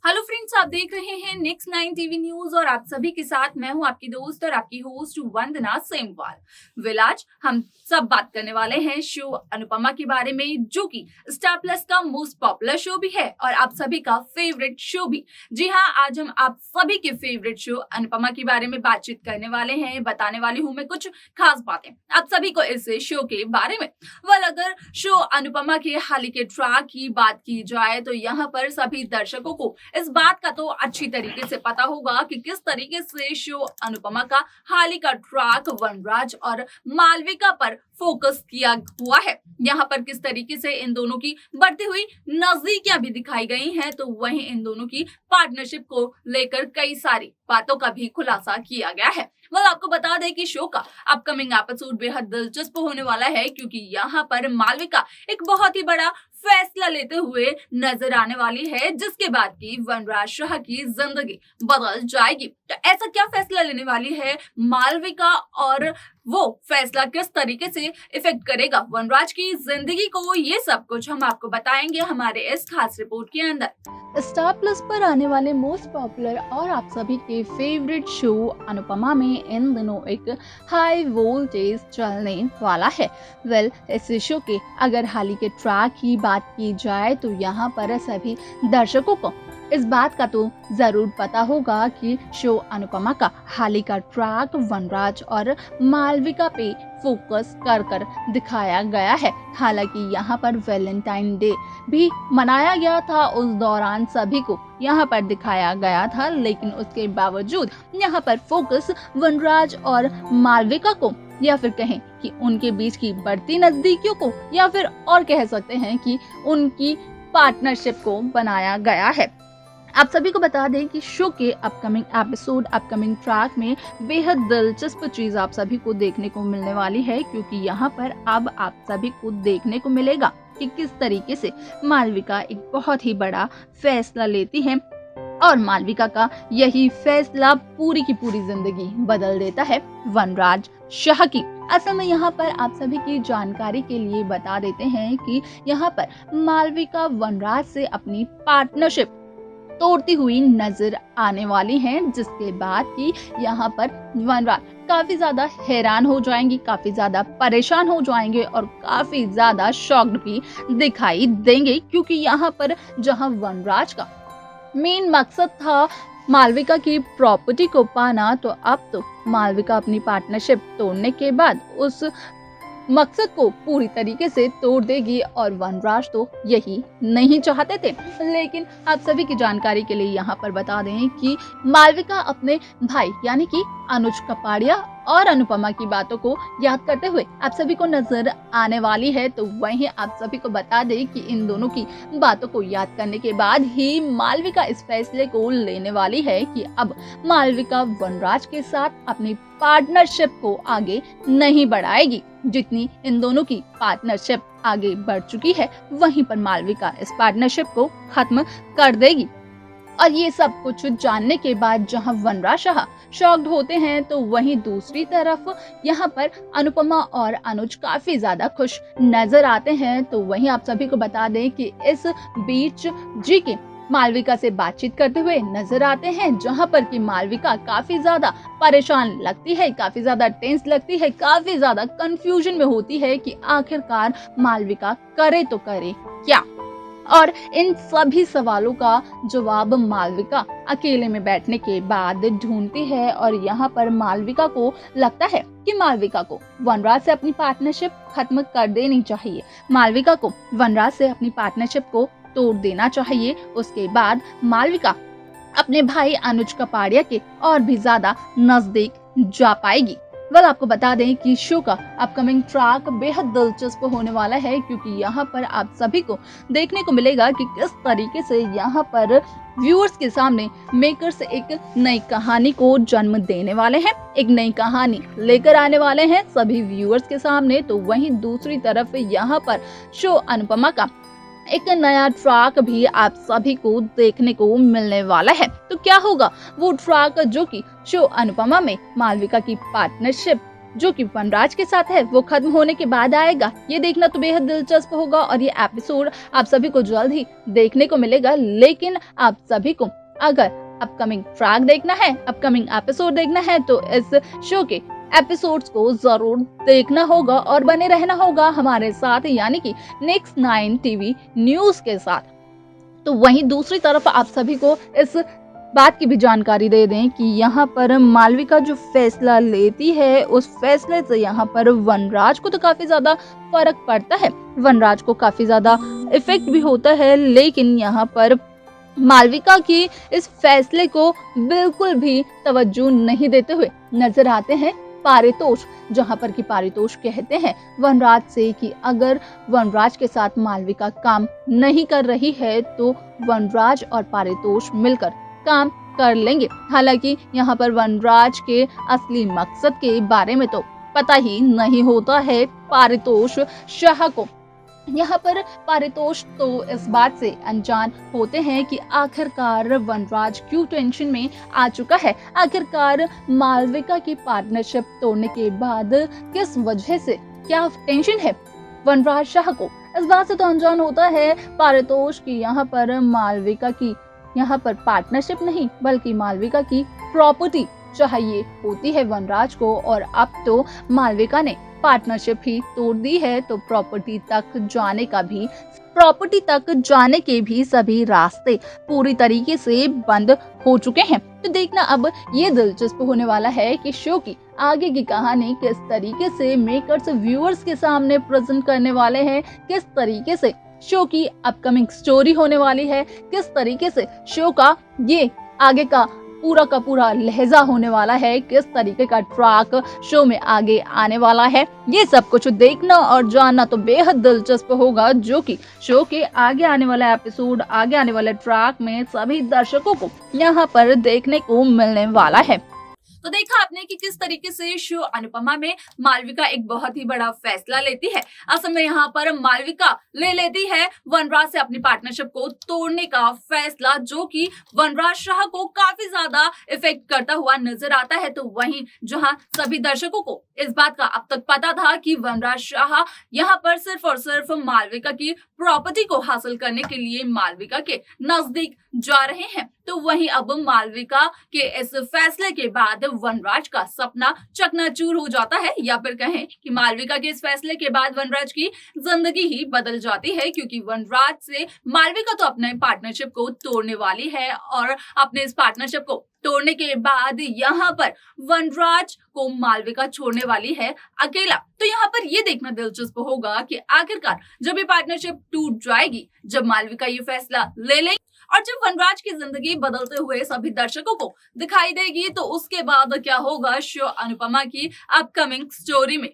Hello friends, आप देख रहे हैं नेक्स्ट 9 टीवी न्यूज और आप सभी के साथ मैं हूं आपकी दोस्त और आपकी होस्ट वंदना सेमवाल। आज हम सब बात करने वाले हैं शो अनुपमा के बारे में, जो कि स्टार प्लस का मोस्ट पॉपुलर शो भी है और आप सभी का फेवरेट शो भी। जी हाँ, आज हम आप सभी के फेवरेट शो अनुपमा के बारे में बातचीत करने वाले हैं। बताने वाली हूँ मैं कुछ खास बातें आप सभी को इस शो के बारे में। अगर शो अनुपमा के हाल ही के ट्रैक की बात की जाए तो यहाँ पर सभी दर्शकों को इस बात का तो अच्छी तरीके से पता होगा कि किस तरीके से शो अनुपमा का हाल ही का ट्रैक वनराज और मालविका पर फोकस किया हुआ है। यहाँ पर किस तरीके से इन दोनों की बढ़ती हुई नजदीकियां भी दिखाई गई हैं, तो वहीं इन दोनों की पार्टनरशिप को लेकर कई सारी बातों का भी खुलासा किया गया है। आपको बता दें कि शो का अपकमिंग एपिसोड बेहद दिलचस्प होने वाला है, क्योंकि यहाँ पर मालविका एक बहुत ही बड़ा फैसला लेते हुए नजर आने वाली है, जिसके बाद की वनराज शाह की जिंदगी बदल जाएगी। तो ऐसा क्या फैसला लेने वाली है मालविका और वो फैसला किस तरीके से इफेक्ट करेगा वनराज की जिंदगी को, ये सब कुछ हम आपको बताएंगे हमारे इस खास रिपोर्ट के अंदर। स्टार प्लस पर आने वाले मोस्ट पॉपुलर और आप सभी के फेवरेट शो अनुपमा में इन दिनों एक हाई वोल्टेज चलने वाला है। इस शो के अगर हाल ही के ट्रैक की बात की जाए तो यहाँ पर सभी दर्शकों को इस बात का तो जरूर पता होगा कि शो अनुपमा का हाल ही का ट्रैक वनराज और मालविका पे फोकस कर दिखाया गया है। हालांकि यहाँ पर वैलेंटाइन डे भी मनाया गया था, उस दौरान सभी को यहाँ पर दिखाया गया था, लेकिन उसके बावजूद यहाँ पर फोकस वनराज और मालविका को या फिर कहें कि उनके बीच की बढ़ती नजदीकियों को या फिर और कह सकते हैं कि उनकी पार्टनरशिप को बनाया गया है। आप सभी को बता दें कि शो के अपकमिंग एपिसोड अपकमिंग ट्रैक में बेहद दिलचस्प चीज आप सभी को देखने को मिलने वाली है, क्योंकि यहाँ पर अब आप सभी को देखने को मिलेगा कि किस तरीके से मालविका एक बहुत ही बड़ा फैसला लेती है और मालविका का यही फैसला पूरी की पूरी जिंदगी बदल देता है वनराज शाह की। असल में यहाँ पर आप सभी की जानकारी के लिए बता देते हैं कि यहाँ पर मालविका वनराज से अपनी पार्टनरशिप तोड़ती हुई नजर आने वाली हैं, जिसके बाद कि यहाँ पर वनराज काफी ज्यादा हैरान हो जाएंगी, काफी ज्यादा परेशान हो जाएंगे और काफी ज्यादा शॉक्ड भी दिखाई देंगे, क्योंकि यहाँ पर जहाँ वनराज का मेन मकसद था मालविका की प्रॉपर्टी को पाना, तो अब तो मालविका अपनी पार्टनरशिप तोड़ने के बाद उस मकसद को पूरी तरीके से तोड़ देगी और वनराज तो यही नहीं चाहते थे। लेकिन आप सभी की जानकारी के लिए यहाँ पर बता दें कि मालविका अपने भाई यानी कि अनुज कपाड़िया और अनुपमा की बातों को याद करते हुए आप सभी को नजर आने वाली है। तो वहीं आप सभी को बता दें कि इन दोनों की बातों को याद करने के बाद ही मालविका इस फैसले को लेने वाली है कि अब मालविका वनराज के साथ अपनी पार्टनरशिप को आगे नहीं बढ़ाएगी। जितनी इन दोनों की पार्टनरशिप आगे बढ़ चुकी है, वहीं पर मालविका इस पार्टनरशिप को खत्म कर देगी। और ये सब कुछ जानने के बाद जहां वनराज शाह शॉक्ड होते हैं, तो वहीं दूसरी तरफ यहाँ पर अनुपमा और अनुज काफी ज्यादा खुश नजर आते हैं। तो वहीं आप सभी को बता दें कि इस बीच जी के मालविका से बातचीत करते हुए नजर आते हैं, जहां पर कि मालविका काफी ज्यादा परेशान लगती है, काफी ज्यादा टेंस लगती है, काफी ज्यादा कंफ्यूजन में होती है कि आखिरकार मालविका करे तो करे क्या। और इन सभी सवालों का जवाब मालविका अकेले में बैठने के बाद ढूंढती है और यहाँ पर मालविका को लगता है कि मालविका को वनराज से अपनी पार्टनरशिप खत्म कर देनी चाहिए, मालविका को वनराज से अपनी पार्टनरशिप को तोड़ देना चाहिए। उसके बाद मालविका अपने भाई अनुज कपाड़िया के और भी ज्यादा नजदीक जा पाएगी। आपको बता दें कि शो का अपकमिंग ट्रैक बेहद दिलचस्प होने वाला है, क्योंकि यहाँ पर आप सभी को देखने को मिलेगा कि किस तरीके से यहाँ पर व्यूअर्स के सामने मेकर्स एक नई कहानी को जन्म देने वाले हैं, एक नई कहानी लेकर आने वाले हैं सभी व्यूअर्स के सामने। तो वहीं दूसरी तरफ यहाँ पर शो अनुपमा का एक नया ट्रैक भी आप सभी को देखने को मिलने वाला है। तो क्या होगा वो ट्रैक जो कि शो अनुपमा में मालविका की पार्टनरशिप जो कि वनराज के साथ है वो खत्म होने के बाद आएगा, ये देखना तो बेहद दिलचस्प होगा और ये एपिसोड आप सभी को जल्द ही देखने को मिलेगा। लेकिन आप सभी को अगर अपकमिंग ट्रैक देखना है, अपकमिंग एपिसोड देखना है तो इस शो के एपिसोड्स को जरूर देखना होगा और बने रहना होगा हमारे साथ, यानी कि नेक्स्ट 9 टीवी न्यूज के साथ। तो वहीं दूसरी तरफ आप सभी को इस बात की भी जानकारी दे दें कि यहाँ पर मालविका जो फैसला लेती है उस फैसले से यहाँ पर वनराज को तो काफी ज्यादा फर्क पड़ता है, वनराज को काफी ज्यादा इफेक्ट भी होता है। लेकिन यहाँ पर मालविका की इस फैसले को बिल्कुल भी तवज्जो नहीं देते हुए नजर आते हैं पारितोष, जहां पर कि पारितोष कहते हैं वनराज से कि अगर वनराज के साथ मालविका काम नहीं कर रही है तो वनराज और पारितोष मिलकर काम कर लेंगे। हालांकि यहाँ पर वनराज के असली मकसद के बारे में तो पता ही नहीं होता है पारितोष शाह को। यहाँ पर पारितोष तो इस बात से अनजान होते हैं कि आखिरकार वनराज क्यों टेंशन में आ चुका है, आखिरकार मालविका की पार्टनरशिप तोड़ने के बाद किस वजह से क्या टेंशन है वनराज शाह को। इस बात से तो अनजान होता है पारितोष की यहाँ पर मालविका की यहाँ पर पार्टनरशिप नहीं बल्कि मालविका की प्रॉपर्टी चाहिए होती है वनराज को, और अब तो मालविका ने पार्टनरशिप ही तोड़ दी है तो प्रॉपर्टी तक जाने के भी सभी रास्ते पूरी तरीके से बंद हो चुके हैं। तो देखना अब ये दिलचस्प होने वाला है कि शो की आगे की कहानी किस तरीके से मेकर्स व्यूअर्स के सामने प्रेजेंट करने वाले हैं, किस तरीके से शो की अपकमिंग स्टोरी होने वाली है, किस तरीके से शो का ये आगे का पूरा लहजा होने वाला है, किस तरीके का ट्रैक शो में आगे आने वाला है, ये सब कुछ देखना और जानना तो बेहद दिलचस्प होगा, जो कि शो के आगे आने वाला एपिसोड, आगे आने वाले ट्रैक में सभी दर्शकों को यहाँ पर देखने को मिलने वाला है। तो देखा आपने कि किस तरीके से शो अनुपमा में मालविका एक बहुत ही बड़ा फैसला लेती है। असल में यहाँ पर मालविका ले लेती है वनराज से अपनी पार्टनरशिप को तोड़ने का फैसला, जो कि वनराज शाह को काफी ज्यादा इफेक्ट करता हुआ नजर आता है। तो वहीं जहां सभी दर्शकों को इस बात का अब तक पता था कि वनराज शाह यहाँ पर सिर्फ और सिर्फ मालविका की प्रॉपर्टी को हासिल करने के लिए मालविका के नजदीक जा रहे हैं, तो वहीं अब मालविका के इस फैसले के बाद वनराज का सपना चकनाचूर हो जाता है, या फिर कहें कि मालविका के इस फैसले के बाद वनराज की जिंदगी ही बदल जाती है, क्योंकि वनराज से मालविका तो अपने पार्टनरशिप को तोड़ने वाली है और अपने इस पार्टनरशिप को तोड़ने के बाद यहाँ पर वनराज को मालविका छोड़ने वाली है अकेला। तो यहाँ पर ये देखना दिलचस्प होगा कि आखिरकार जब ये पार्टनरशिप टूट जाएगी, जब मालविका ये फैसला ले लेगी और जब वनराज की जिंदगी बदलते हुए सभी दर्शकों को दिखाई देगी, तो उसके बाद क्या होगा शो अनुपमा की अपकमिंग स्टोरी में।